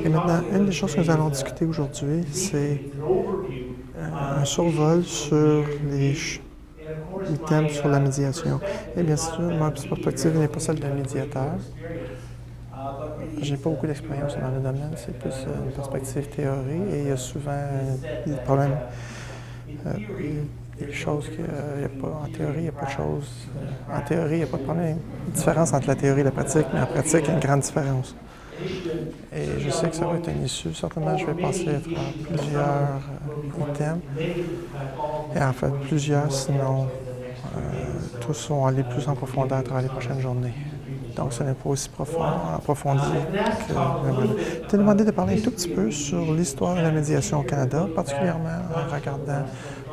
Et maintenant, une des choses que nous allons discuter aujourd'hui, c'est un survol sur les items sur la médiation. Et bien sûr, ma perspective n'est pas celle d'un médiateur. Je n'ai pas beaucoup d'expérience dans le domaine, c'est plus une perspective théorie et il y a souvent des problèmes, des choses qu'il n'y a pas. En théorie, il n'y a pas de choses. En théorie, il n'y a pas de problème. Il y a une différence entre la théorie et la pratique, mais en pratique, il y a une grande différence. Et je sais que ça va être une issue. Certainement, je vais passer à travers plusieurs items. Et en fait, plusieurs, sinon, tous vont aller plus en profondeur à travers les prochaines journées. Donc, ce n'est pas aussi approfondi que... Je t'ai demandé de parler un tout petit peu sur l'histoire de la médiation au Canada, particulièrement en regardant,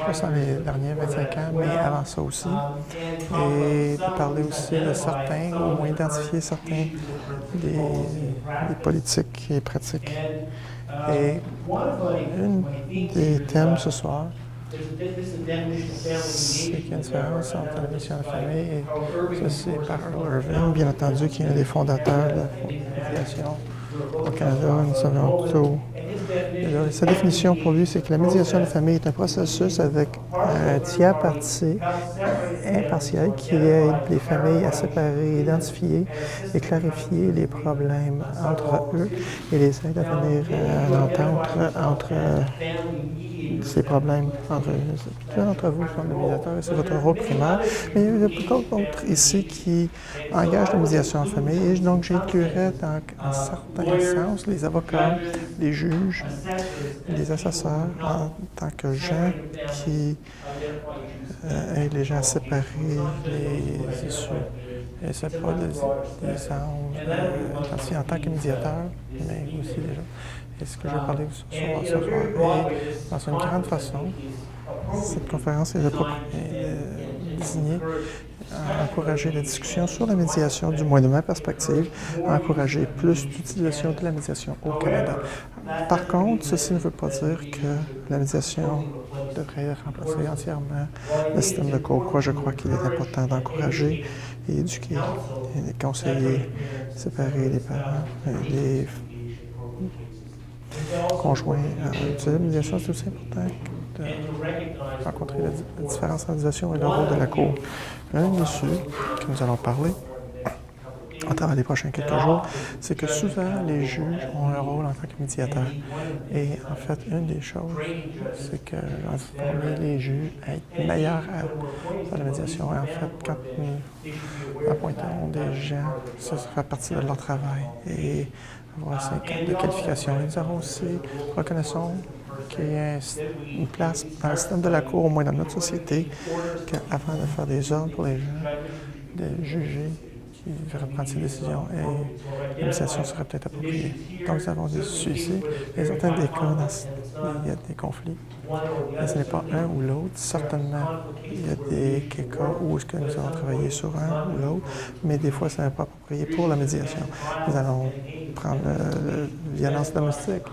pas sur les derniers 25 ans, mais avant ça aussi. Et de parler aussi de certains, ou moins identifier certains des politiques et pratiques. Et un des thèmes ce soir, c'est qu'il y a une différence entre la médiation de famille et ça, c'est par Earl Irving, bien entendu, qui est un des fondateurs de la médiation au Canada. Nous savons plutôt. Sa définition pour lui, c'est que la médiation de famille est un processus avec un tiers parti impartial qui aide les familles à séparer, identifier et clarifier les problèmes entre eux et les aide à venir à l'entente entre ces problèmes entre plusieurs d'entre vous sont des médiateurs et c'est votre rôle primaire. Mais il y a beaucoup d'autres ici qui engagent la médiation en famille. Et donc, j'inclurais en certains sens les avocats, les juges, les assesseurs en tant que gens qui aident les gens à séparer les issues. Et ce n'est pas des anges en tant que médiateur, mais aussi déjà. Et ce que je vais parler ce soir est, dans une grande façon, cette conférence est désignée à encourager la discussion sur la médiation, du moins de ma perspective, à encourager plus d'utilisation de la médiation au Canada. Par contre, ceci ne veut pas dire que la médiation devrait remplacer entièrement le système de cours. Quoi, je crois qu'il est important d'encourager et éduquer les conseillers, séparer les parents, les conjoints. La médiation, c'est aussi important de rencontrer la différence entre la médiation et le rôle de la cour. Un issue que nous allons parler à travers les prochains quelques jours, c'est que souvent les juges ont un rôle en tant que médiateurs. Et en fait, une des choses, c'est que former les juges à être meilleurs à la médiation. Et en fait, quand nous appointons des gens, ça fait partie de leur travail. Et avoir 5 ans de qualification. Et nous avons aussi, reconnaissons qu'il y a une place dans le système de la Cour, au moins dans notre société, qu'avant de faire des ordres pour les gens, de juger, qui devraient prendre ces décisions et la médiation serait peut-être appropriée. Donc, nous avons des issues ici. Il y a certains des cas, il y a des conflits. Mais ce n'est pas un ou l'autre. Certainement, il y a des cas où est-ce que nous allons travailler sur un ou l'autre, mais des fois, ce n'est pas approprié pour la médiation. Nous allons prendre la violence domestique.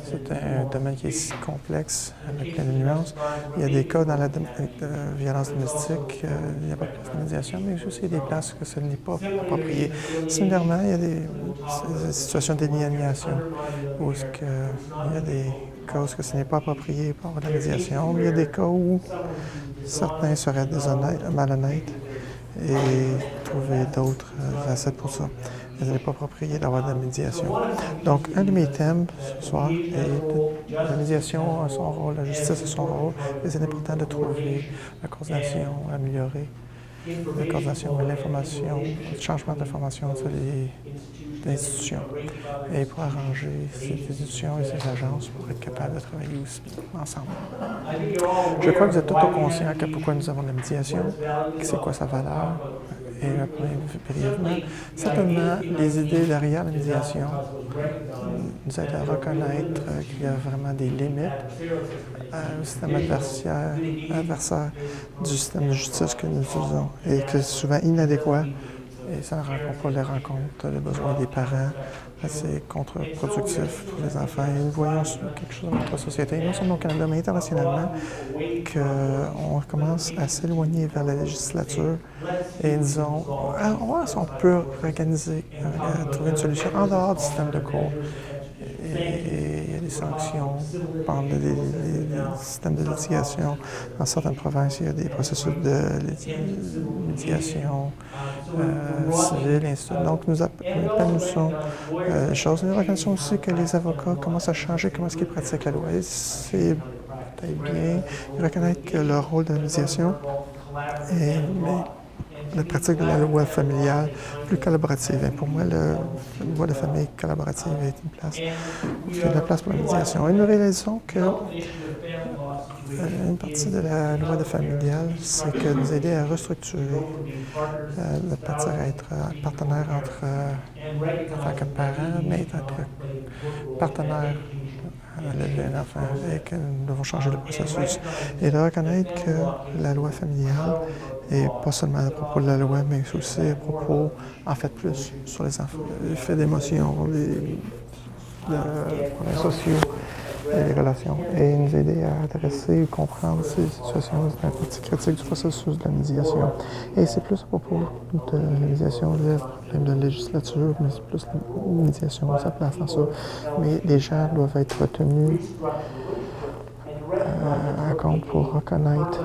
C'est un domaine qui est si complexe, avec plein de nuances. Il y a des cas dans la violence domestique, il n'y a pas de place de médiation, mais aussi des places que ce n'est pas approprié. Similairement, il y a des situations d'aliénation où il y a des cas où ce n'est pas approprié pour la médiation, mais il y a des cas où certains seraient malhonnêtes et trouver d'autres recettes pour ça. Mais ce n'est pas approprié d'avoir de la médiation. Donc, un de mes thèmes ce soir est la médiation a son rôle, la justice a son rôle, et c'est important de trouver la coordination, améliorer la coordination et l'information, le changement d'information entre les institutions et pour arranger ces institutions et ces agences pour être capables de travailler aussi ensemble. Je crois que vous êtes tous conscients que pourquoi nous avons de la médiation, c'est quoi sa valeur, et brièvement, certainement, les idées derrière la médiation nous aident à reconnaître qu'il y a vraiment des limites au système adversaire du système de justice que nous utilisons et que c'est souvent inadéquat et ça ne rencontre pas les besoins des parents. C'est contre-productif pour les enfants. Et nous voyons quelque chose dans notre société, non seulement au Canada, mais internationalement, qu'on commence à s'éloigner vers la législature et disons, on peut organiser, trouver une solution en dehors du système de cours. Et il y a des sanctions, pendant des systèmes de litigation. Dans certaines provinces, il y a des processus de litigation civile, et ainsi de suite. Donc, nous apprenons les choses. Nous reconnaissons aussi que les avocats commencent à changer comment est-ce qu'ils pratiquent la loi. Et c'est peut-être bien de reconnaître que leur rôle de la médiation est la pratique de la loi familiale plus collaborative. Et pour moi, la loi de famille collaborative est une place où il y a de la place pour la médiation. Et nous réalisons que une partie de la loi de familiale, c'est que nous aider à restructurer, de partir à être partenaire entre, en tant que parent, mais être partenaire à l'élever un enfant et que nous devons changer le processus. Et de reconnaître que la loi familiale n'est pas seulement à propos de la loi, mais aussi à propos, en fait, plus sur les enfants, les faits d'émotion, les problèmes sociaux et les relations, et nous aider à adresser ou comprendre ces situations dans un partie critique du processus de la médiation. Et c'est plus à propos de la médiation, même de la législature, mais c'est plus la médiation, ça place dans ça. Mais les gens doivent être tenus à compte pour reconnaître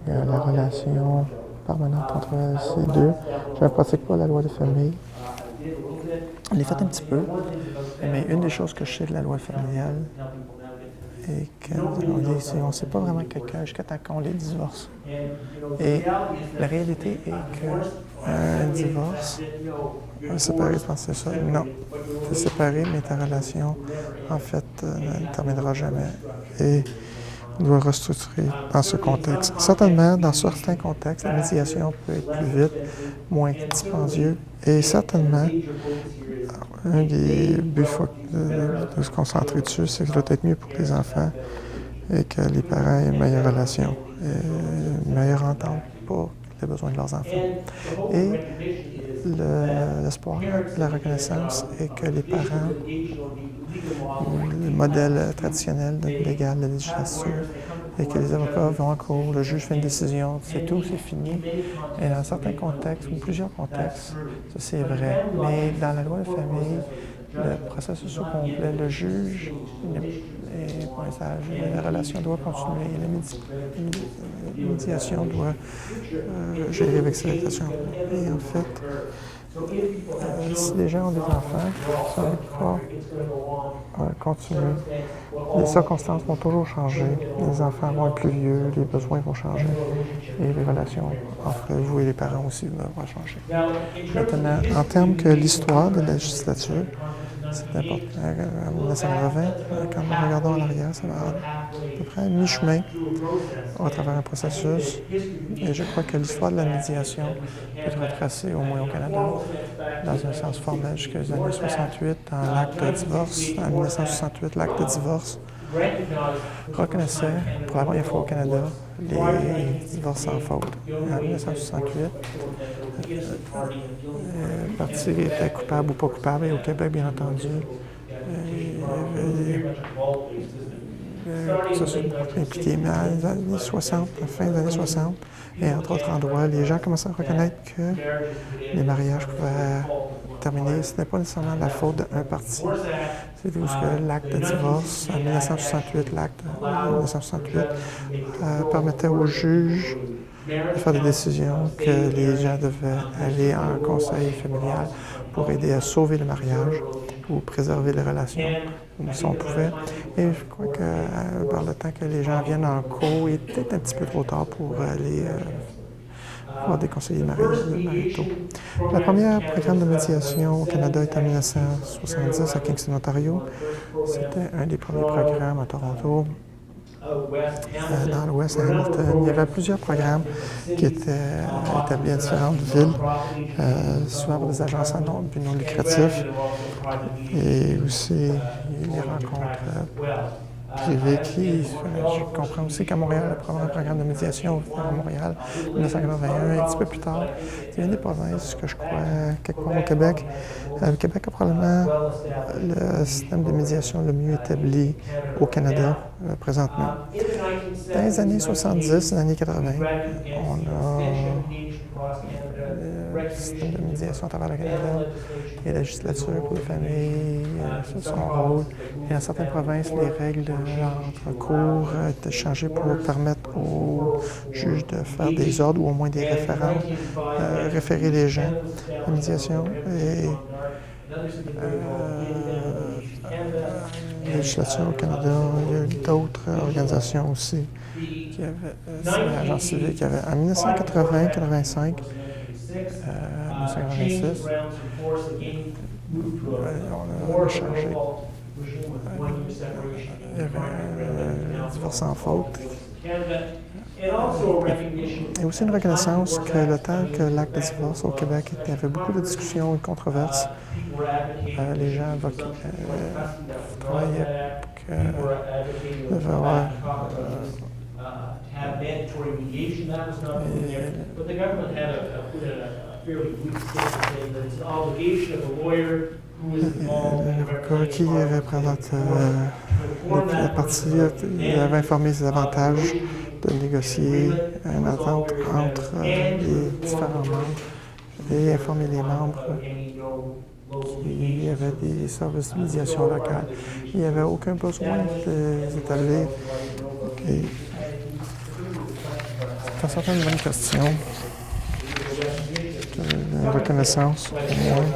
la relation permanente entre ces deux. Je ne pratique pas la loi de famille. Je l'ai fait un petit peu, mais une des choses que je sais de la loi familiale est que on ne sait pas vraiment quelqu'un jusqu'à temps qu'on les divorce. Et la réalité est qu'un divorce, séparé, je pense que c'est ça. Non, tu es séparé, mais ta relation, en fait, ne terminera jamais. Et on doit restructurer dans ce contexte. Certainement, dans certains contextes, la médiation peut être plus vite, moins dispendieux, et certainement, un des buts de se concentrer dessus, c'est que ça doit être mieux pour les enfants et que les parents aient une meilleure relation, une meilleure entente pour les besoins de leurs enfants. Et l'espoir, la reconnaissance est que les parents, le modèle traditionnel légal de législature, et que les avocats vont en cours, le juge fait une décision, c'est tout, c'est fini. Et dans certains contextes, ou plusieurs contextes, ça c'est vrai. Mais dans la loi de famille, le processus au complet, le juge est pas sage, la relation doit continuer, la médiation doit gérer avec cette relation. Et en fait, si les gens ont des enfants, ça ne va pas continuer. Les circonstances vont toujours changer. Les enfants vont être plus vieux, les besoins vont changer. Et les relations entre vous et les parents aussi vont changer. Maintenant, en termes que l'histoire de la législature, c'est important. En 1920, quand nous regardons en arrière, ça va à peu près à mi-chemin à travers un processus. Et je crois que l'histoire de la médiation peut être retracée, au moins au Canada, dans un sens formel jusqu'aux années 68, dans l'acte de divorce. En 1968, l'acte de divorce reconnaissait, pour la première fois au Canada, les divorces sans faute. En 1968, le parti était coupable ou pas coupable, et au Québec, bien entendu, il y avait ça impliqué. Mais dans les années 60, à la fin des années 60, et entre autres endroits, les gens commençaient à reconnaître que les mariages pouvaient terminer. Ce n'était pas nécessairement la faute d'un parti. C'est juste que l'acte de divorce, en 1968, l'acte de 1968, permettait aux juges de faire des décisions que les gens devaient aller en conseil familial pour aider à sauver le mariage ou préserver les relations, si on pouvait. Et je crois que par le temps que les gens viennent en cours, il était peut-être un petit peu trop tard pour aller voir des conseillers maritaux. Le premier programme de médiation au Canada était en 1970 à Kingston, Ontario. C'était un des premiers programmes à Toronto. Dans l'Ouest, à Hamilton, il y avait plusieurs programmes qui étaient établis à différentes villes, souvent pour des agences à but non lucratif, et aussi des rencontres privées qui, je comprends aussi qu'à Montréal, le programme de médiation à Montréal, en 1981, un petit peu plus tard, c'est une des provinces que je crois, quelque part au Québec. Le Québec a probablement le système de médiation le mieux établi au Canada présentement. Dans les années 70, les années 80, on a le système de médiation à travers le Canada et la législature pour les familles, son rôle. Et dans certaines provinces, les règles entre cours étaient changées pour permettre aux juges de faire des ordres ou au moins des référents, référer les gens à la médiation. Et la législature au Canada, il y a eu d'autres organisations aussi qui avaient, l'agence civile qui avait en 1980-85, 1986, on a changé. Il y avait un divorce sans faute. Et aussi une reconnaissance que le temps que l'acte de divorce au Québec, il y avait beaucoup de discussions et de controverses. Les gens travaillaient pour que devait avoir l'avocat qui représente la partie, il avait informé ses avantages de négocier une entente entre les différents membres et informer les membres qu'il y avait des services de médiation locale. Il n'y avait aucun besoin de les établir. Et c'est une certaine bonne question. Une reconnaissance, au moins,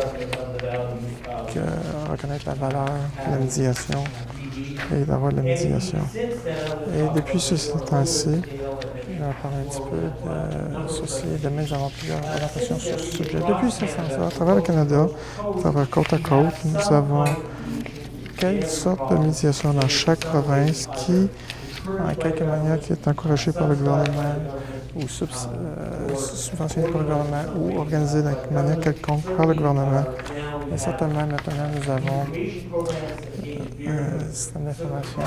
que reconnaître la valeur de la médiation et d'avoir de la médiation. Et depuis ce temps-ci, je vais parler un petit peu de ceci. Demain, nous avons plusieurs orientations sur ce sujet. Depuis ce temps-ci, à travers le Canada, à travers côte à côte, nous avons quelle sorte de médiation dans chaque province qui, en quelque manière, qui est encouragée par le gouvernement ou subventionnée par le gouvernement ou organisée d'une manière quelconque par le gouvernement. Et certainement, maintenant, nous avons un système d'information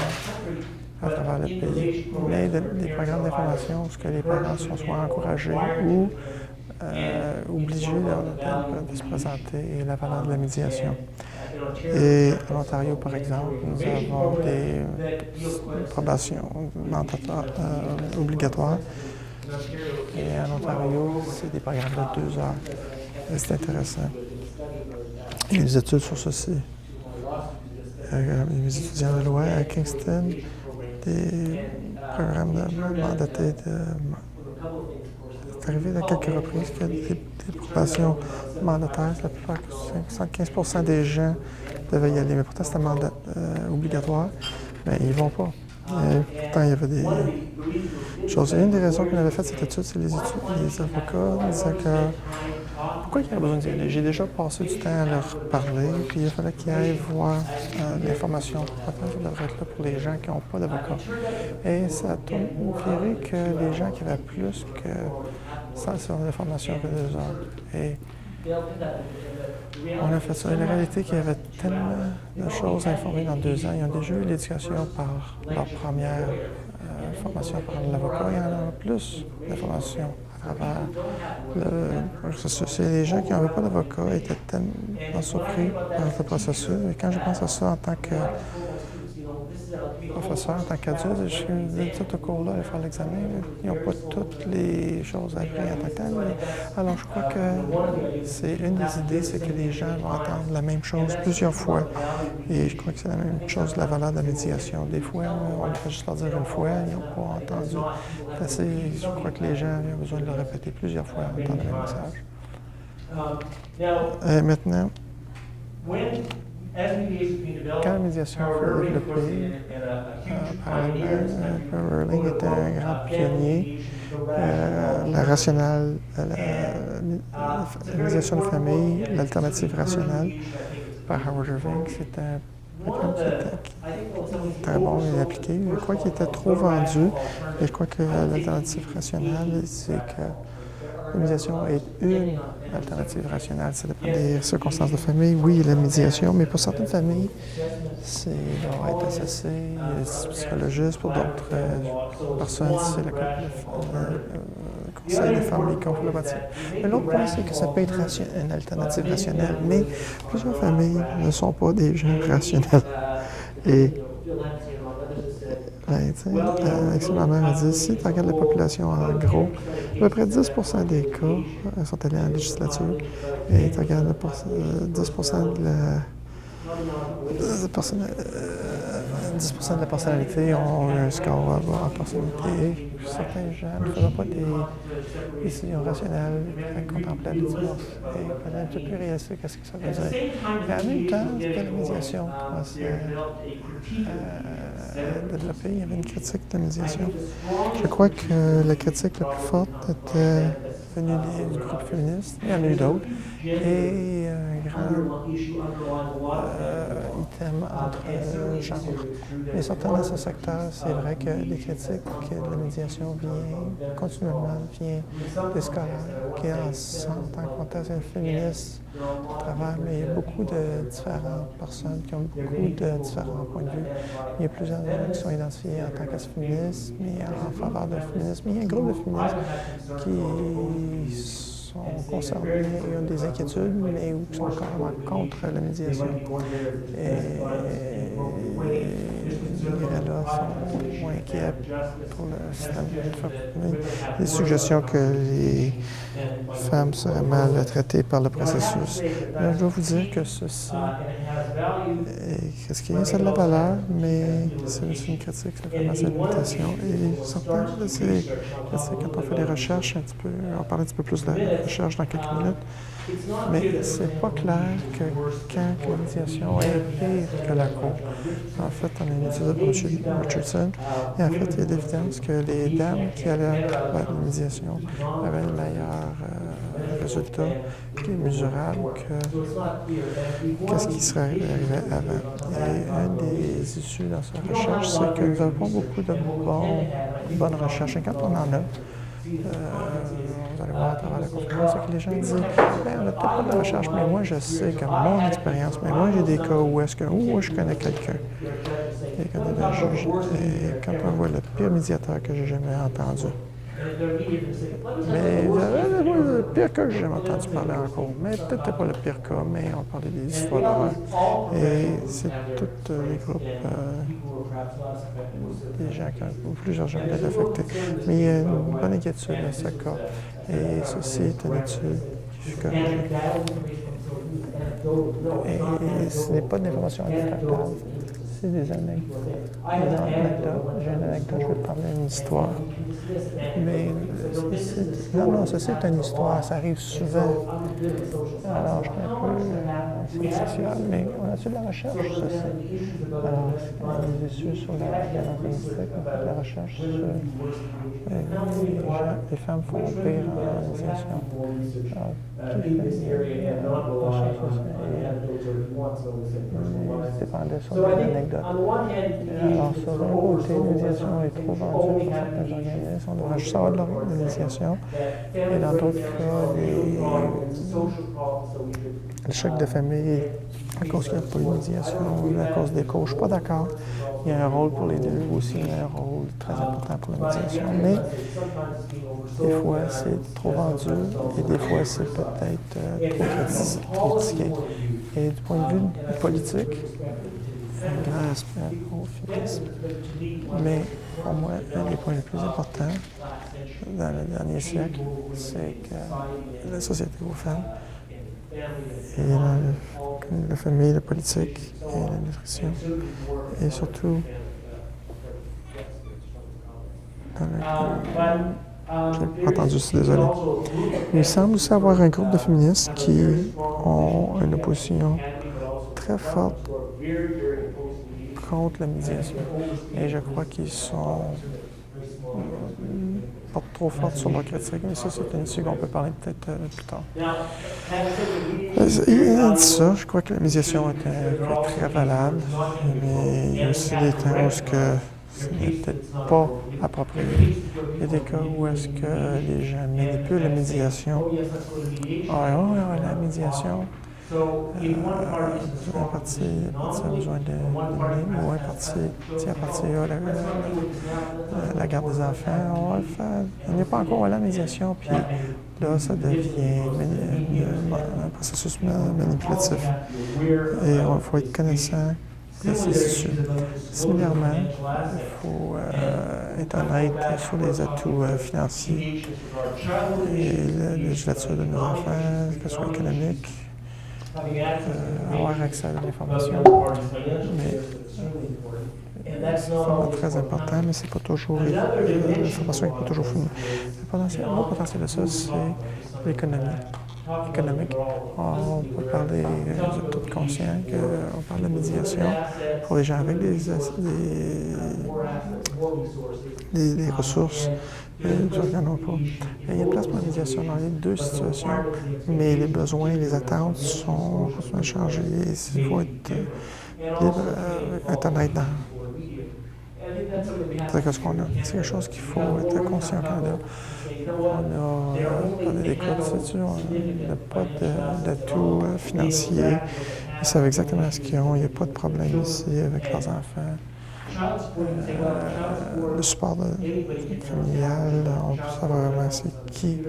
à travers le pays, mais des programmes d'information où que les parents sont soit encouragés ou obligés de se présenter et la valeur de la médiation. Et en Ontario, par exemple, nous avons des probations obligatoires. Et en Ontario, c'est des programmes de 2 heures. Et c'est intéressant. Il y a des études sur ceci. Les étudiants de loi à Kingston, des programmes de mandatés c'est arrivé à quelques reprises qu'il y a des probations mandataires. La plupart, 75% des gens devaient y aller. Mais pourtant, c'était mandat obligatoire. Mais ils ne vont pas. Pourtant, il y avait des choses. Et une des raisons qu'on avait fait cette étude, c'est les avocats disaient que pourquoi il y a besoin d'y aller? J'ai déjà passé du temps à leur parler, puis il fallait qu'ils aillent voir l'information. Maintenant, ça devrait être là pour les gens qui n'ont pas d'avocat. Et ça a viré que les gens qui avaient plus que 100 heures d'information que 2 heures. Et on a fait ça. Et la réalité, qu'il y avait tellement de choses à informer dans 2 ans. Ils ont déjà eu l'éducation par leur première formation par l'avocat. Il y en a plus d'informations à travers le processus. Et les gens qui n'avaient pas d'avocat étaient tellement surpris par ce processus. Et quand je pense à ça en tant que professeur, en tant qu'adulte, je dis tout au cours-là, aller faire l'examen. Ils n'ont pas toutes les choses apprises en tant que tel. Alors, je crois que c'est une des idées, c'est que les gens vont entendre la même chose plusieurs fois. Et je crois que c'est la même chose de la valeur de la médiation. Des fois, on fait juste leur dire une fois, ils n'ont pas entendu. Je crois que les gens ont besoin de le répéter plusieurs fois avant d'entendre le même message. Maintenant, quand la médiation fut développée, Erling était un grand pionnier. La médiation de famille, l'alternative rationnelle par Howard Irving, c'était un programme qui était très bon et appliqué. Je crois qu'il était trop vendu, et je crois que l'alternative rationnelle, c'est que la médiation est une alternative rationnelle. Ça dépend des circonstances de famille. Oui, il y a la médiation, mais pour certaines familles, c'est doit être associé, il y a des psychologistes. Pour d'autres personnes, c'est le conseil des familles qu'on fait le. Mais l'autre point, c'est que ça peut être une alternative rationnelle, mais plusieurs familles ne sont pas des gens rationnels. Et Ben, tu sais, ma mère a dit, si tu regardes la population en gros, à peu près 10 des cas sont allés en législature, et tu regardes 10 de la 10 de la personnalité ont eu un score à avoir en personnalité. Certains gens ne faisaient pas des décisions rationnelles, contemplaient le divorce et peut-être un peu plus réalistes qu'est-ce que ça veut dire. Et en même temps, c'était la médiation qui commençait à développer. Il y avait une critique de la médiation. Je crois que la critique la plus forte était venue du groupe féministe. Il y en a eu d'autres. Et un grand item entre genres. Mais certainement, dans ce secteur, c'est vrai que les critiques de la médiation viennent continuellement, vient des scolaires qui sont en contexte féministe au travers, mais il y a beaucoup de différentes personnes qui ont beaucoup de différents points de vue. Il y a plusieurs qui sont identifiés en tant que féministes, mais en faveur de féminisme. Il y a un groupe de féministes qui sont concernés et ont des inquiétudes, mais qui sont carrément contre la médiation. Et les là sont inquiets pour le système. Des suggestions que les femmes seraient mal traitées par le processus. Mais je dois vous dire que ceci, qu'est-ce qui est, ça a de la valeur, mais c'est aussi une critique, c'est vraiment sa limitation. Et certains, c'est quand on fait des recherches, un petit peu, on va parler un petit peu plus de la recherche dans quelques minutes, mais c'est pas clair que quand la médiation est pire que la cour. En fait, on a une étude par M. Richardson, et en fait, il y a l'évidence que les dames qui allaient vers la médiation avaient le meilleur résultat qui est mesurable que ce qui serait arrivé avant. Et une des issues dans cette recherche, c'est que nous n'avons pas beaucoup de bonnes recherches. Et quand on en a, vous allez voir à travers la conférence, c'est que les gens disent ben, on n'a peut-être pas de recherche, mais moi je sais que mon expérience, mais moi j'ai des cas où est-ce que moi je connais quelqu'un. Et quand on voit le pire médiateur que j'ai jamais entendu. Mais le pire cas que j'ai jamais entendu parler encore. Mais peut-être pas le pire cas, mais on parlait des histoires d'horreur. Et c'est tous les groupes, des gens qui ont plusieurs gens d'être affectés. Mais il y a une bonne inquiétude dans ce cas. Et ceci est une étude qui fut corrigée. Et ce n'est pas de l'information anecdotale, c'est des anecdotes. J'ai une anecdote, je vais te parler d'une histoire. Mais non, ceci est une histoire, ça arrive souvent. Alors, je suis un peu social, mais on a fait de la recherche, ceci. Alors, des issues sur la violence domestique, on fait de la recherche sur les femmes font pire en organisation. Alors, qui fait recherche sur ça? Ça dépendait sur des anecdotes. Alors, sur un côté, l'organisation est trop vendue par certains organismes, on devrait juste avoir de l'organisation. Et dans d'autres cas, le choc de famille, à cause qu'il n'y a pas eu de médiation, à cause des causes, je ne suis pas d'accord. Il y a un rôle pour les deux aussi, il y a un rôle très important pour la médiation. Mais des fois, c'est trop vendu et des fois, c'est peut-être trop critiqué. Et du point de vue politique, un grand aspect au féminisme. Mais pour moi, un des points les plus importants dans le dernier siècle, c'est que la société aux femmes et la famille, la politique et la nutrition, et surtout j'ai entendu, je suis désolé. Il semble aussi avoir un groupe de féministes qui ont une opposition très forte contre la médiation. Et je crois qu'ils sont pas trop forts sur leur critique, mais ça, c'est une issue qu'on peut parler peut-être plus tard. Il a dit ça, je crois que la médiation est très valable, mais il y a aussi des temps où ce n'est peut-être pas approprié. Il y a des cas où est-ce que les gens manipulent la médiation. La médiation. Un parti a besoin de ou un parti a la garde des enfants, on va le faire. On n'est pas encore à la médiation, puis là, ça devient un processus manipulatif. Et il faut être connaissant de ces issues. Similairement, il faut être honnête sur les atouts financiers et la législature de nos enfants, que ce soit économique, avoir accès à l'information. Mais c'est vraiment très important, mais c'est pas toujours l'information n'est pas toujours fournie. L'autre potentiel de ça, c'est l'économie. Économique. On peut parler, vous êtes tous conscients qu'on parle de médiation pour les gens avec des ressources, les autres n'en ont pas. Il y a place pour la médiation dans les deux situations, mais les besoins et les attentes sont constamment changés. Il faut être honnête dans ce qu'on a. C'est quelque chose qu'il faut être conscient au Canada. On a des cas de situation, on n'a pas d'atout financier. Ils savent exactement ce qu'ils ont. Il n'y a pas de problème ici avec leurs enfants. Le support familial, on peut savoir vraiment c'est qui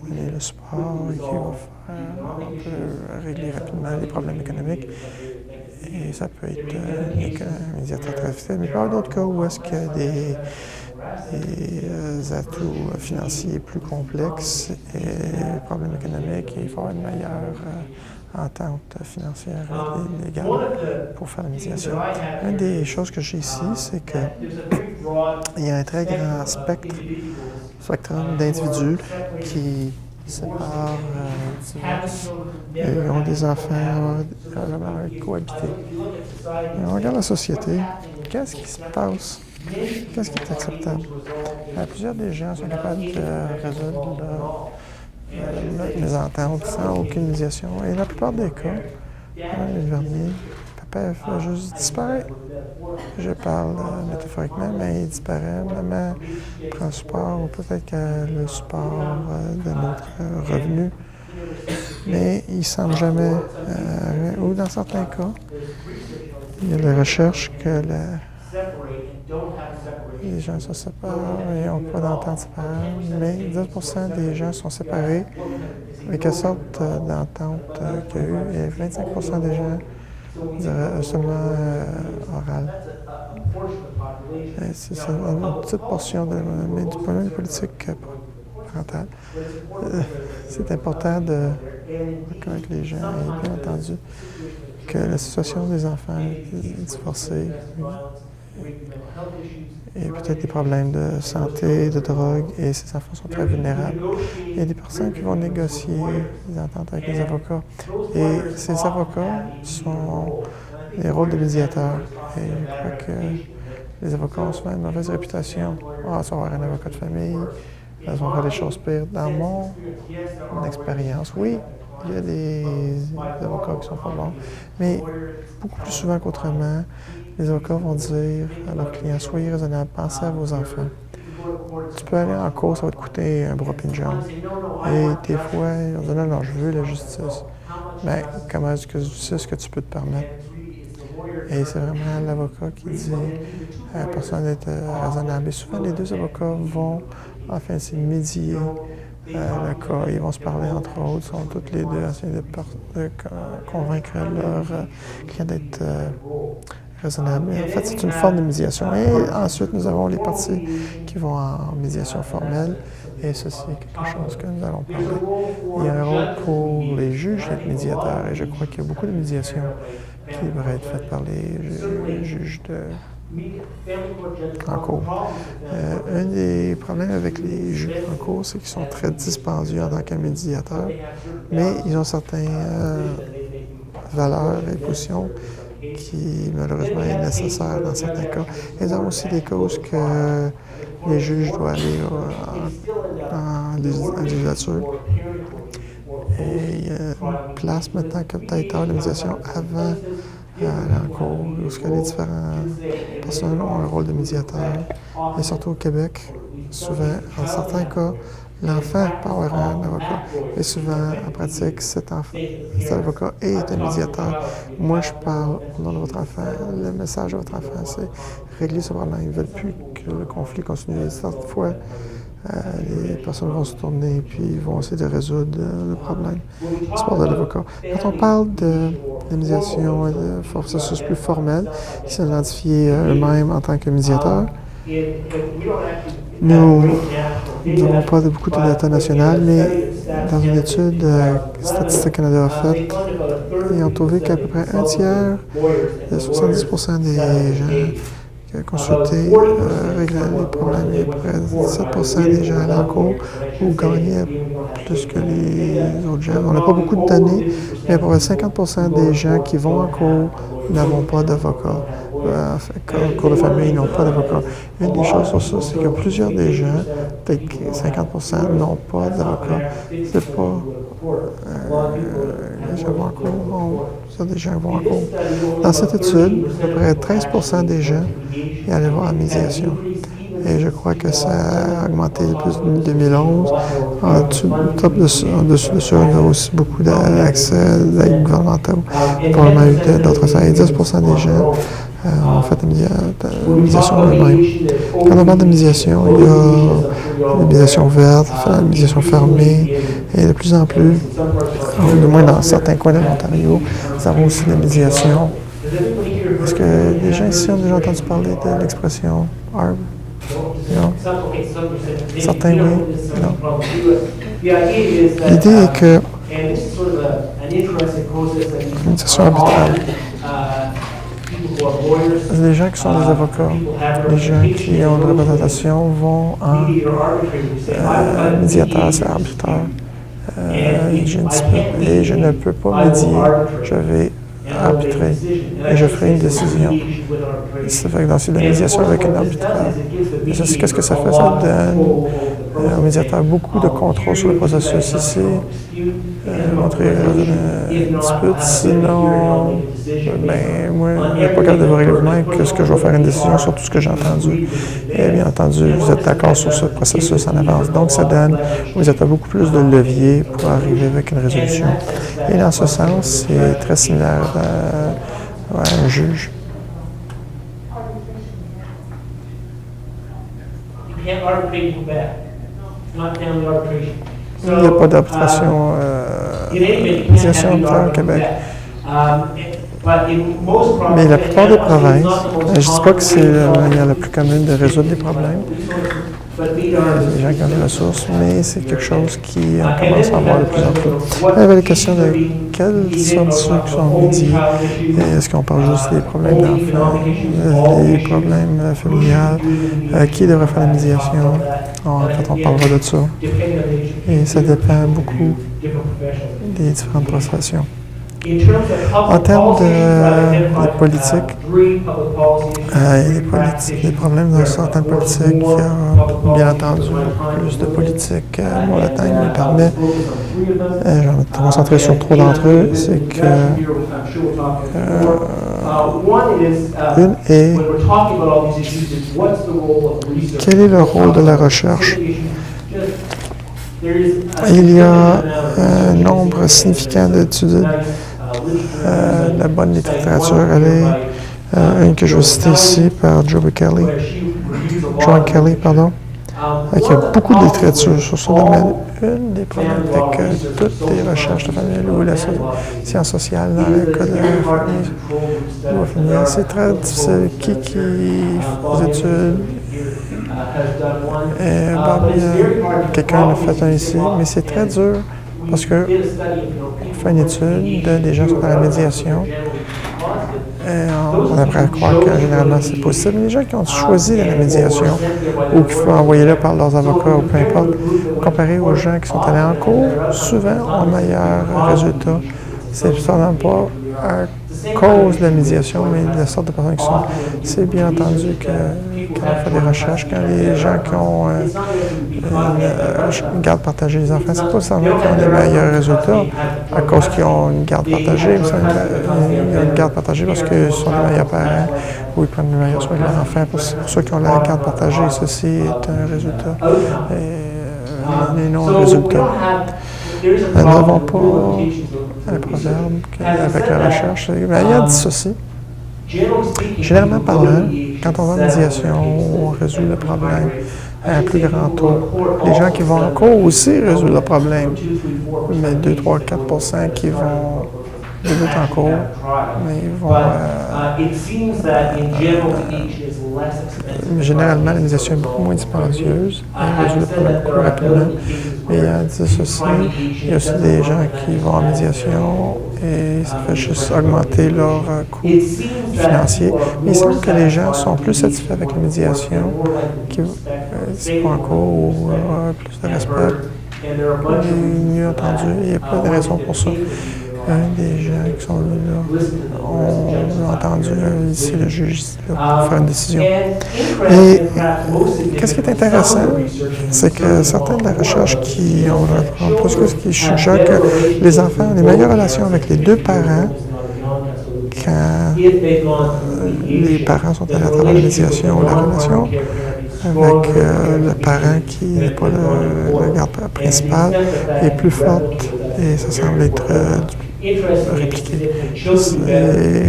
va donner le support, qui va faire. On peut régler rapidement les problèmes économiques. Et ça peut être un médiateur très facile. Mais il peut y avoir d'autres cas où est-ce qu'il y a des atouts financiers plus complexes et des problèmes économiques et il faut avoir une meilleure entente financière et légale pour faire la médiation. Une des choses que j'ai ici, c'est qu'il y a un très grand spectre d'individus qui séparent, divorcent, et ont des enfants, cohabiter. Et on regarde la société, qu'est-ce qui se passe? Qu'est-ce qui est acceptable? Plusieurs des gens sont capables de résoudre leurs mésententes sans aucune médiation. Et la plupart des cas, le vernier, papa va juste disparaître. Je parle métaphoriquement, mais il disparaît. Maman prend le support, ou peut-être que le support de notre revenu. Mais il ne semble jamais, ou dans certains cas, il y a des recherches que les gens se séparent et n'ont pas d'entente séparable, mais 10% des gens sont séparés. Mais quelle sorte d'entente qu'il y a eu? Et 25% des gens diraient seulement oral. C'est une petite portion mais du point de vue politique parental. C'est important de reconnaître les gens et bien entendu que la situation des enfants divorcés et peut-être des problèmes de santé, de drogue, et ces enfants sont très vulnérables. Il y a des personnes qui vont négocier des ententes avec les avocats, et ces avocats sont les rôles de médiateurs. Et je crois que les avocats ont souvent une mauvaise réputation. Ah, ça va avoir un avocat de famille, elles vont faire des choses pires. Dans mon expérience, oui, il y a des avocats qui sont pas bons, mais beaucoup plus souvent qu'autrement, les avocats vont dire à leurs clients, soyez raisonnables, pensez à vos enfants. Tu peux aller en cours, ça va te coûter un bras et une jambe. Et des fois, ils vont dire, non, non, je veux la justice. Mais comment est-ce que justice que tu peux te permettre? Et c'est vraiment l'avocat qui dit à la personne d'être raisonnable. Et souvent, les deux avocats vont, enfin, c'est médier le cas. Ils vont se parler entre autres, sont tous les deux essayer de convaincre leur client d'être raisonnable. En fait, c'est une forme de médiation. Et ensuite, nous avons les parties qui vont en médiation formelle. Et ceci est quelque chose que nous allons parler. Il y a un rôle pour les juges d'être médiateurs. Et je crois qu'il y a beaucoup de médiation qui devrait être faite par les juges en cours. Un des problèmes avec les juges en cours, c'est qu'ils sont très dispendieux en tant que médiateurs, mais ils ont certaines valeurs et positions qui, malheureusement, est nécessaire dans certains cas. Ils ont aussi des causes que les juges doivent aller en législature. Et il y a une place maintenant que peut-être avoir la médiation avant en cours, où les différentes personnes ont un rôle de médiateur. Et surtout au Québec, souvent, en certains cas, l'enfant peut avoir un avocat. Et souvent, en pratique, cet avocat est un médiateur. Moi, je parle au nom de votre enfant. Le message de votre enfant, c'est régler ce problème. Ils ne veulent plus que le conflit continue. Cette fois, les personnes vont se tourner puis vont essayer de résoudre le problème. C'est pas de l'avocat. Quand on parle de médiation et de processus plus formel, qui s'identifient eux-mêmes en tant que médiateurs, nous n'avons pas beaucoup de data nationale, mais dans une étude Statistique Canada a faite, ils ont trouvé qu'à peu près un tiers, 70% des gens qui ont consulté réglaient les problèmes, et à peu près 17% des gens allaient en cours ou gagnaient plus que les autres gens. On n'a pas beaucoup de données, mais à peu près 50% des gens qui vont en cours n'avons pas d'avocat. En cours de famille, ils n'ont pas d'avocat. Une des choses sur ça, c'est que plusieurs des gens, peut-être que 50%, n'ont pas d'avocat. C'est pas les gens vont en cours, c'est des gens qui vont en cours. Dans cette étude, à peu près 13% des gens y allaient voir la médiation. Et je crois que ça a augmenté depuis 2011. En dessous de ça, il y a aussi beaucoup d'accès d'aide gouvernementale. Probablement eu d'autres services. 10% des gens ont fait la médiation eux-mêmes. Quand on parle de médiation, il y a la médiation verte, la médiation fermée, et de plus en plus, du moins dans certains coins de l'Ontario, nous avons aussi la médiation. Est-ce que les gens ici ont déjà entendu parler de l'expression ARB? Non. Certains, oui. Non. L'idée est que une session arbitrale. Les gens qui sont des avocats, les gens qui ont une représentation vont en médiateur, c'est arbitraire. J'ai une dispute et je ne peux pas médier, je vais arbitrer et je ferai une décision. Ça fait que dans la médiation avec un arbitraire. Qu'est-ce que ça fait? Ça donne au médiateur beaucoup de contrôle sur le processus ici. Montrer une dispute, sinon, ben, moi, je n'ai pas capable de vous régler vous-même que ce que je vais faire une décision sur tout ce que j'ai entendu. Et bien entendu, vous êtes d'accord sur ce processus en avance. Donc, ça donne au médiateur beaucoup plus de leviers pour arriver avec une résolution. Et dans ce sens, c'est très similaire à un juge. Il n'y a pas d'arbitration, médiation au Québec. Mais la plupart des provinces, je ne dis pas que c'est la manière la plus commune de résoudre des problèmes. Il y a des gens qui ont des ressources, mais c'est quelque chose qui commence à avoir de plus en plus. Il y avait la question de quelles sont ceux qui sont médiés. Est-ce qu'on parle juste des problèmes d'enfants, des problèmes familiales? Qui devrait faire la médiation? En fait, on parlera de ça. Et ça dépend beaucoup des différentes professions. En termes de politique, il y a des problèmes dans certaines politiques. Bien entendu, beaucoup plus de politique. Bon, le temps me permet, je vais me concentrer sur 3 d'entre eux. C'est que une est quel est le rôle de la recherche? Il y a un nombre significant d'études. La bonne littérature, elle est une que je vais citer ici par John Kelly, qui a beaucoup de littérature sur ce domaine. Une des problèmes avec toutes les recherches de famille ou la science sociale dans le cas de la famille, c'est très difficile. Qui fait des études? Quelqu'un l'a fait un ici, mais c'est très dur parce qu'on fait une étude de des gens qui sont dans la médiation. Et on aimerait croire que généralement c'est possible. Les gens qui ont choisi la médiation ou qui font envoyer là par leurs avocats ou peu importe, comparé aux gens qui sont allés en cours, souvent ont meilleur résultat. C'est certainement pas à cause de la médiation, mais de la sorte de personnes qui sont. C'est bien entendu que quand on fait des recherches, quand les gens qui ont une garde partagée des enfants, c'est pas seulement qu'ils ont des meilleurs résultats à cause qu'ils ont une garde partagée, mais ils ont une garde partagée parce qu'ils sont les meilleurs parents ou ils prennent le meilleur soin de leurs enfants. Pour ceux qui ont la garde partagée, ceci est un résultat et non un résultat. Nous n'avons pas un proverbe avec la recherche. Mais il y a dit ceci. Généralement parlant, quand on va en médiation, on résout le problème. à un plus grand taux. Les gens qui vont en cours aussi résolvent le problème, mais 2, 3, 4 qui vont débuter en cours, mais ils vont... généralement, la médiation est beaucoup moins dispendieuse, elle résout le problème beaucoup plus rapidement. Mais il y a dit ceci, il y a aussi des gens qui vont en médiation et ça fait juste augmenter leurs coûts financiers. Mais il semble que les gens sont plus satisfaits avec la médiation, qui vont en cours ou plus de respect. Et mieux entendu, il n'y a pas de raison pour ça. Des gens qui sont là ont entendu ici le juge ici, là, pour faire une décision. Et qu'est-ce qui est intéressant, c'est que certaines de la recherche qui ont plus que ce qui suggère que les enfants ont les meilleures relations avec les deux parents quand les parents sont allés à travers la médiation ou la relation avec le parent qui n'est pas le garde principal est plus forte et ça semble être répliqué.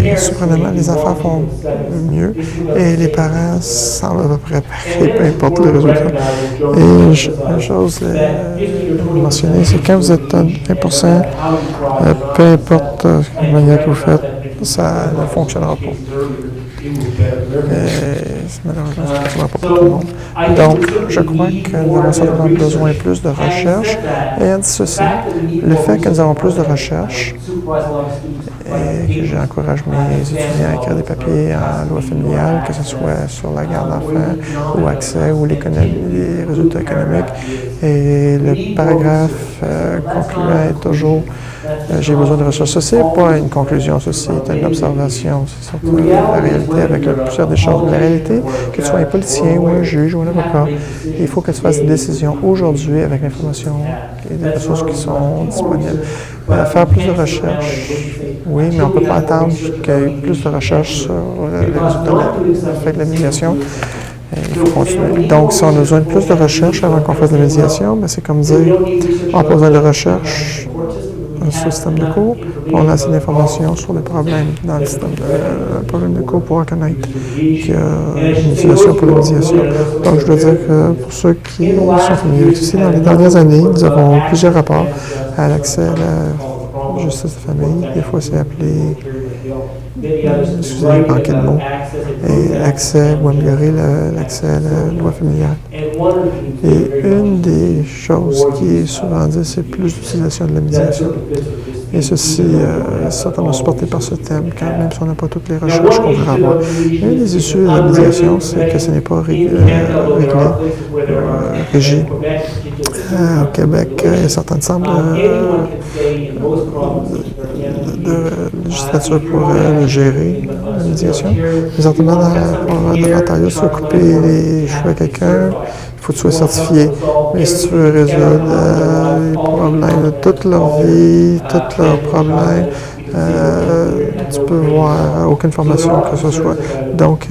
Et surprenamment, les enfants font mieux et les parents semblent à peu près pareil, peu importe le résultat. Et une chose à mentionner, c'est quand vous êtes à 20%, peu importe la manière que vous faites, ça ne fonctionnera pas. Malheureusement, ça ne fonctionnera pas pour tout le monde. Donc, je crois que nous avons certainement besoin de plus de recherche. Ayant dit ceci, le fait que nous avons plus de recherche et que j'encourage mes étudiants à écrire des papiers en loi familiale, que ce soit sur la garde d'enfants ou accès ou les résultats économiques. Et le paragraphe concluant est toujours j'ai besoin de recherche. Ceci n'est pas une conclusion, ceci est une observation. C'est surtout la réalité avec plusieurs des choses. La réalité, que tu sois un politicien ou un juge ou un avocat, il faut que tu fasses des décisions aujourd'hui avec l'information et les ressources qui sont disponibles. Faire plus de recherche, oui, mais on ne peut pas attendre qu'il y ait plus de recherche sur les résultats de la médiation. Il faut continuer. Donc, si on a besoin de plus de recherche avant qu'on fasse de la médiation, c'est comme dire, on a besoin de recherche sur le système de cours, on a assez d'informations sur les problèmes dans le système de cours pour reconnaître qu'il y a une utilisation pour la médiation. Donc, je dois dire que pour ceux qui sont familiers avec ceci, dans les dernières années, nous avons plusieurs rapports à l'accès à la justice de famille. Des fois, c'est appelé, excusez, manquer de mots, et accès ou améliorer l'accès à la loi familiale. Et une des choses qui est souvent dit, c'est plus d'utilisation de la médiation. Et ceci est certainement supporté par ce thème, quand même si on n'a pas toutes les recherches qu'on voudrait avoir. Une des issues de la médiation, c'est que ce n'est pas régi. Au Québec, il y a certaines centres de législature pour gérer la médiation. Présentement, dans l'Ontario, si tu veux couper les cheveux à quelqu'un, il faut que tu sois certifié. Mais si tu veux résoudre les problèmes de toute leur vie, tous leurs problèmes, tu peux voir aucune formation que ce soit. Donc,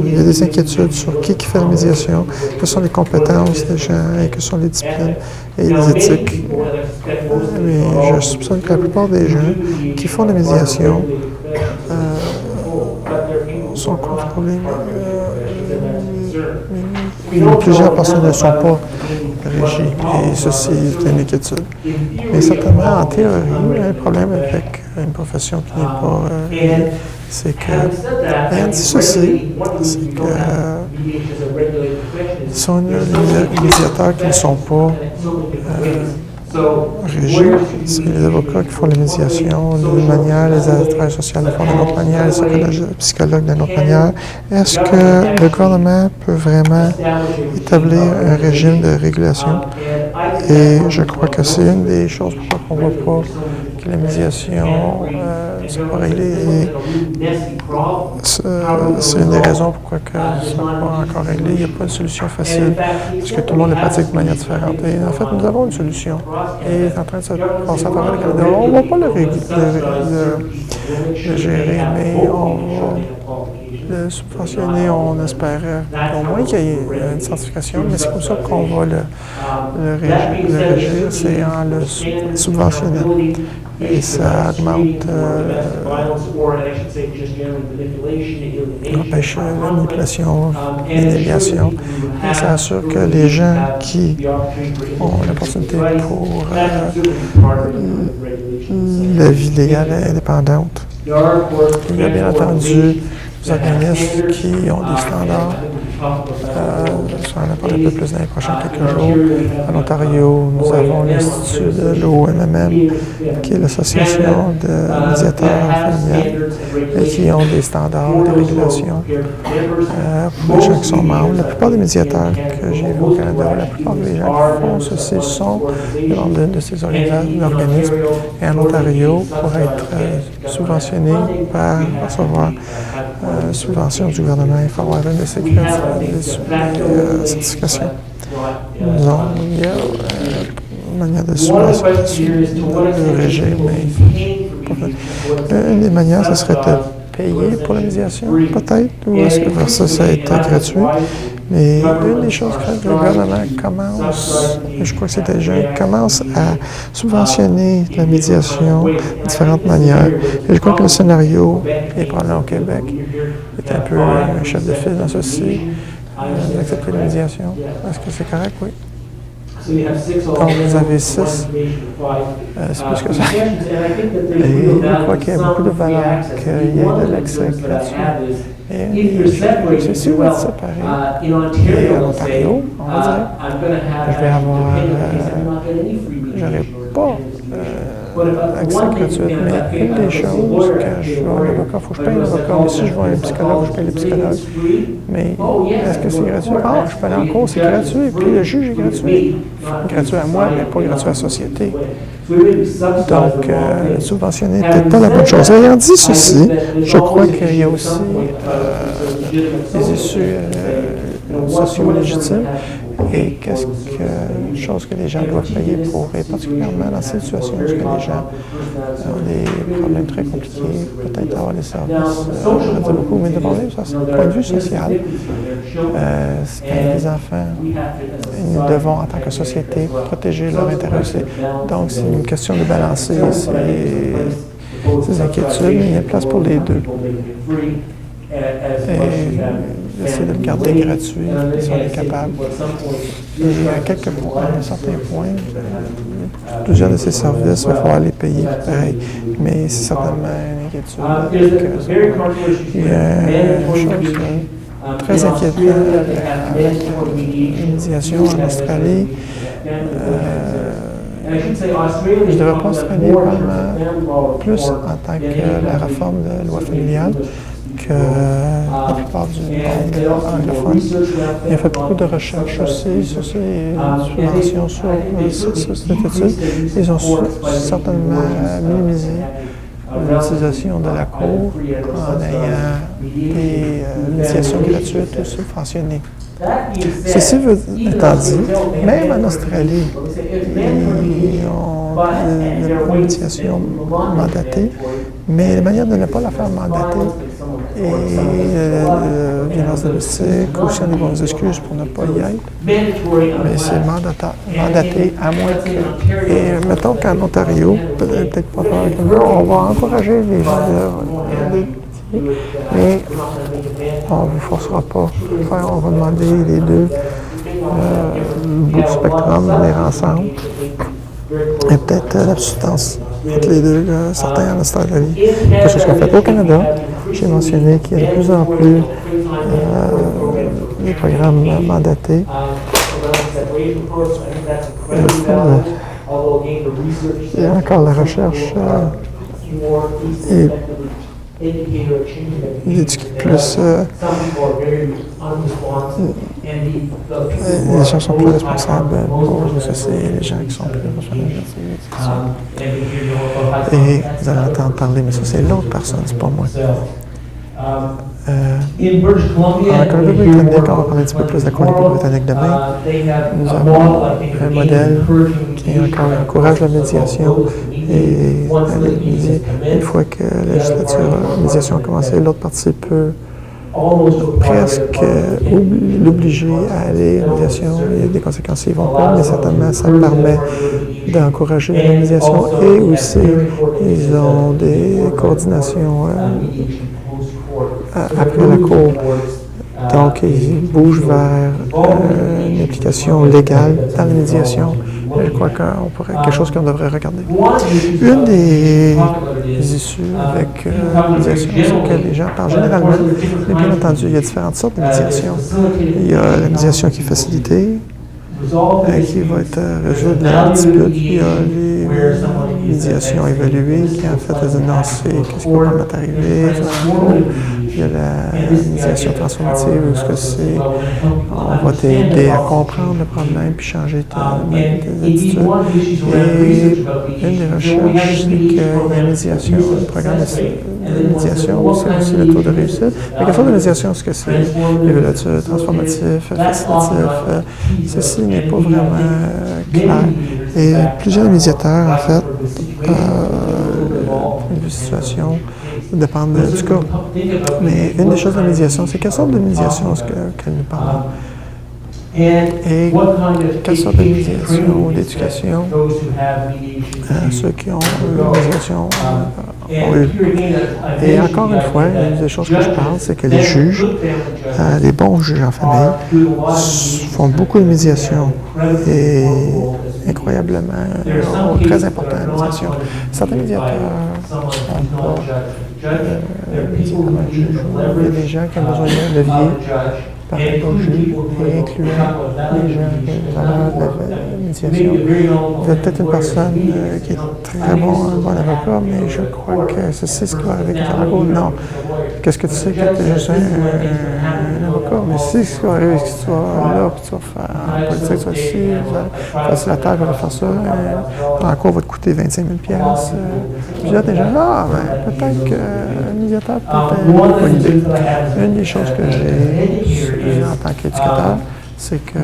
il y a des inquiétudes sur qui fait la médiation, quelles sont les compétences des gens, et quelles sont les disciplines et les éthiques. Mais je soupçonne que la plupart des gens qui font la médiation sont contrôlés. Plusieurs personnes ne sont pas régies, et ceci est une inquiétude. Mais certainement, en théorie, un problème avec une profession qui n'est pas régie, c'est que, ayant dit ceci, c'est que sont les médiateurs qui ne sont pas régis, c'est les avocats qui font les médiations d'une manière, les travailleurs sociaux le font d'une autre manière, les psychologues d'une autre manière. Est-ce que le gouvernement peut vraiment établir un régime de régulation? Et je crois que c'est une des choses pourquoi on ne voit pas que la médiation ne soit pas réglée. C'est une des raisons pourquoi que ce n'est pas encore réglé. Il n'y a pas de solution facile, parce que tout le monde le pratique de manière différente. Et en fait, nous avons une solution. Et est en train de se passer à travers le Canada. On ne va pas le gérer, mais on va le subventionner, on espère au moins qu'il y ait une certification, mais c'est comme ça qu'on va le régir, c'est en le subventionnant. Et ça augmente, empêche la manipulation, l'inéviation. Et ça assure que les gens qui ont l'opportunité pour la vie légale et indépendante. Il y a bien entendu des organismes qui ont des standards. Ça en parler un peu plus dans les prochains quelques jours. En Ontario, nous avons l'Institut de l'OMMM, qui est l'Association de médiateurs familiales, et qui ont des standards de régulation pour les gens qui sont membres. La plupart des médiateurs que j'ai vus au Canada, la plupart des gens qui font ceci sont membres d'une de ces organismes. Et en Ontario, pour être subventionné par recevoir subvention du gouvernement, il faut avoir une certification. Donc, il y a une manière de le régime, mais une des manières, ce serait de payer pour la médiation, peut-être, ou est-ce que ça va être gratuit? Mais une des choses que le gouvernement commence, je crois que c'est déjà, commence à subventionner la médiation de différentes manières. Et je crois que le scénario, et probablement au Québec, est un peu un chef de file dans ceci, d'accepter la médiation. Est-ce que c'est correct? Oui. Donc, vous avez 6. C'est plus que ça. Et je crois qu'il y a beaucoup de valeur qu'il y ait de l'accès gratuit. Et c'est sûr d'être séparé. Et en Ontario, on va dire, je vais avoir, j'aurai pas accès gratuit, mais une des choses, quand je vais à un avocat, il faut que je paye l'avocat, mais si je vais à un psychologue, je paye le psychologue. Mais est-ce que c'est gratuit? Ah, je peux aller en cours, c'est gratuit, puis le juge est gratuit. Gratuit à moi, mais pas gratuit à la société. Donc, subventionner n'est peut-être pas la bonne chose. Ayant dit ceci, je crois qu'il y a aussi des issues sociaux légitimes. Et qu'est-ce que chose que les gens doivent payer pour, et particulièrement dans ces situations où les gens ont des problèmes très compliqués, peut-être avoir des services, je vais dire beaucoup, mais de point de vue social, les enfants, nous devons, en tant que société, protéger leur intérêt aussi. Donc, c'est une question de balancer ces inquiétudes, mais il y a place pour les deux. Et essayer de le garder gratuit si on est capable. Et à quelques points, à certains points, plusieurs de ces services, il va falloir les payer pareil. Mais c'est certainement une inquiétude. Il y a une chose très inquiétante avec la médiation en Australie. Je ne devrais pas Australie probablement plus en tant que la réforme de la loi familiale que la plupart du monde anglophone. Il a fait beaucoup de recherches aussi sur ces subventions, sur cette étude. Ils ont certainement minimisé l'utilisation de la Cour en ayant des médiations gratuites ou subventionnées. Ceci étant dit, même en Australie, ils ont une médiation mandatée, mais la manière de ne pas la faire mandatée et violence domestique, aussi on a des bonnes excuses pour ne pas y être, mais c'est mandaté à moins que... Et mettons qu'en Ontario, peut-être pas on va encourager les gens mais on ne vous forcera pas à faire, on va demander les deux bouts du spectrum, venir ensemble. Et peut-être la substance entre les deux, certains en Australie. Quelque chose qu'on fait au Canada. J'ai mentionné qu'il y a de plus en plus des programmes mandatés. Il y a encore la recherche et plus les gens sont plus responsables pour ceci, les gens qui sont plus responsables. Et vous allez entendre parler, mais ça c'est l'autre personne, c'est pas moi. En Colombie-Britannique, on va parler un petit peu plus de la Colombie-Britannique demain. Nous avons un modèle qui encourage la médiation et une fois que la législature, la médiation a commencé, l'autre partie peut presque l'obliger à aller en médiation. Il y a des conséquences s'ils ne vont pas, mais certainement ça permet d'encourager la médiation et aussi ils ont des coordinations après la cour. Donc, ils bougent vers une application légale dans la médiation. Je crois qu'on pourrait quelque chose qu'on devrait regarder. Une des issues avec la médiation, c'est que les gens parlent généralement, mais bien entendu, il y a différentes sortes de médiation. Il y a la médiation qui est facilitée, qui va être résoudre la dispute. Il y a les médiations évaluées qui en fait disent non, c'est qu'est-ce qui va vraiment t'arriver. Il y a la médiation transformative où ce que c'est, on va t'aider à comprendre le problème puis changer tes attitudes. Et une des recherches, c'est qu'il y a une médiation, un programme de médiation, c'est aussi le taux de réussite. La question de médiation, ce que c'est évaluatif, transformatif, facilitatif, ceci n'est pas vraiment clair. Et plusieurs médiateurs, en fait, une situation dépendent du cas. Mais une des choses de la médiation, c'est quelle sorte de médiation est-ce qu'elle nous parle? Et quelle sorte de médiation ou d'éducation ceux qui ont eu une médiation ont eu. Et encore une fois, une des choses que je parle, c'est que les juges, les bons juges en famille, font beaucoup de médiation et incroyablement, très important la médiation. Certains médiateurs n'ont pas il y a des gens qui ont besoin d'un levier par rapport au juge, et incluant les gens qui ont valeur de la médiation. Vous êtes peut-être une personne qui est très bon avocat, mais je crois que c'est ce qui va arriver avec l'avocat. Non. Qu'est-ce que tu sais que tu es juste un avocat? Mais si ce qui va arriver, si tu vas là, puis tu vas faire en politique, tu vas ici, facilitateur va faire ça, en cours va te coûter 25 000 Puis là, des gens, peut-être qu'un médiateur peut-être une bonne idée. Une des choses que j'ai en tant qu'éducateur, c'est que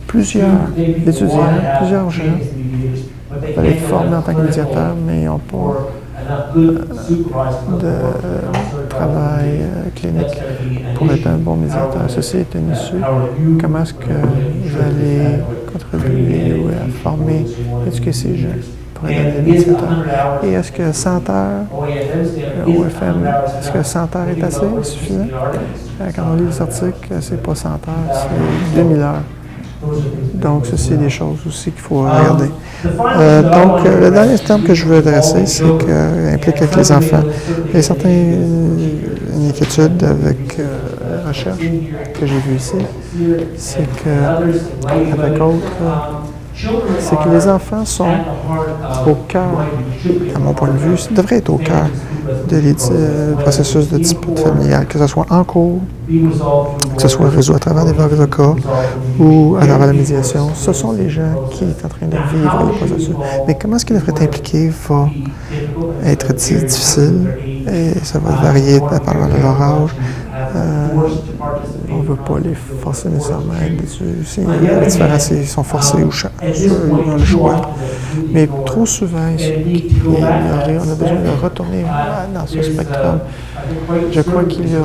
plusieurs étudiants, plusieurs gens veulent être formés en tant que médiateurs, mais ils n'ont pas de travail clinique pour être un bon médiateur. Ceci est une issue. Comment est-ce que vous allez contribuer ou former, éduquer ces gens pour être des médiateurs? Et est-ce que 100 heures au FM, est-ce que 100 heures est assez suffisant? Quand on lit les articles, c'est pas 100 heures, c'est 2000 heures. Donc, ceci est des choses aussi qu'il faut regarder. Donc, le dernier terme que je veux adresser, c'est qu'il implique avec les enfants. Il y a certaines inquiétudes avec la recherche que j'ai vue ici, c'est qu'avec c'est que les enfants sont au cœur, à mon point de vue, devraient être au cœur du processus de dispute familiale, que ce soit en cours, que ce soit résolu à travers des avocats ou à travers la médiation. Ce sont les gens qui sont en train de vivre le processus. Mais comment est-ce qu'ils devraient être impliqués va être difficile et ça va varier dépendamment de leur âge. On ne veut pas les forcer nécessairement à être dessus. La différence, c'est qu'ils sont forcés ou ils ont le choix. Mais trop souvent, on a besoin de retourner dans ce spectre. Je crois qu'il y a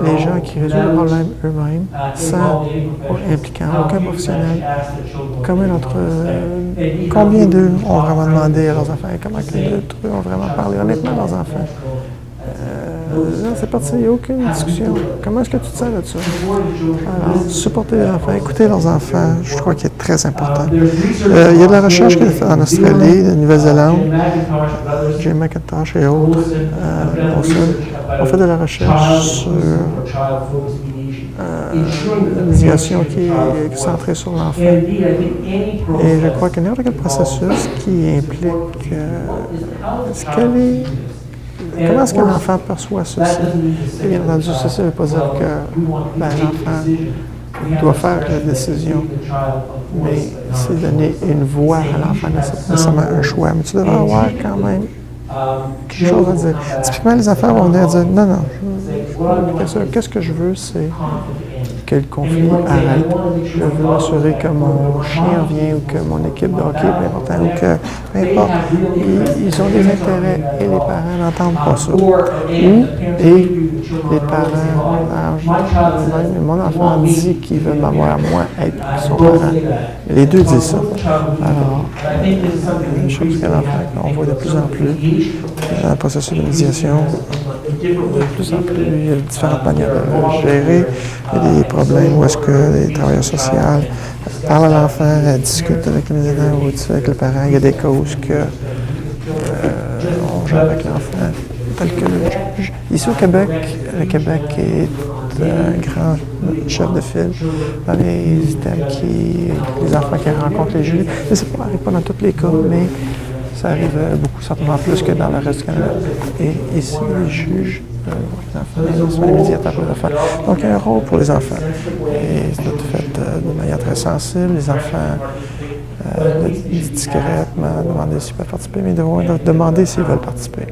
les gens qui résolvent le problème eux-mêmes, sans impliquant aucun professionnel. Combien d'eux ont vraiment demandé à leurs enfants? Comment d'eux ont vraiment parlé honnêtement à leurs enfants? Non, c'est parti, il n'y a aucune discussion. Comment est-ce que tu te sens là-dessus? Alors, supporter les enfants, écouter leurs enfants, je crois qu'il est très important. Il y a de la recherche qui est faite en Australie, en Nouvelle-Zélande, Jim McIntosh et autres, on fait de la recherche sur une médiation qui est centrée sur l'enfant. Et je crois que n'importe quel processus qui implique comment est-ce que l'enfant perçoit ceci? Et bien entendu, ceci ne veut pas dire que l'enfant doit faire la décision, mais c'est donner une voix à l'enfant, c'est nécessairement un choix. Mais tu devrais avoir quand même quelque chose à dire. Typiquement, les enfants vont venir dire non, qu'est-ce que je veux, c'est que le conflit arrête. Je veux m'assurer que mon chien revient ou que mon équipe de hockey, peu importe, ou que peu importe, ils ont des intérêts et les parents n'entendent pas ça. Et les parents, mon enfant dit qu'il veut m'avoir moi être son parent. Et les deux disent ça. Alors, une chose que l'enfant, on voit de plus en plus dans le processus de médiation, de plus en plus, il y a différentes manières de gérer. Il y a des problèmes où est-ce que les travailleurs sociaux parlent à l'enfant, discutent avec le médiateur ou avec le parent. Il y a des causes que on gère avec l'enfant. Ici au Québec, le Québec est un grand chef de file dans les items les enfants qui rencontrent les juges. Ça n'arrive pas dans tous les cas, mais ça arrive beaucoup, certainement plus que dans le reste du Canada. Et ici, les juges, les enfants, sont les médiateurs pour les enfants. Donc, il y a un rôle pour les enfants. Et c'est tout fait de manière très sensible. Les enfants discrètement demander s'ils peuvent participer, mais ils devront demander s'ils veulent participer.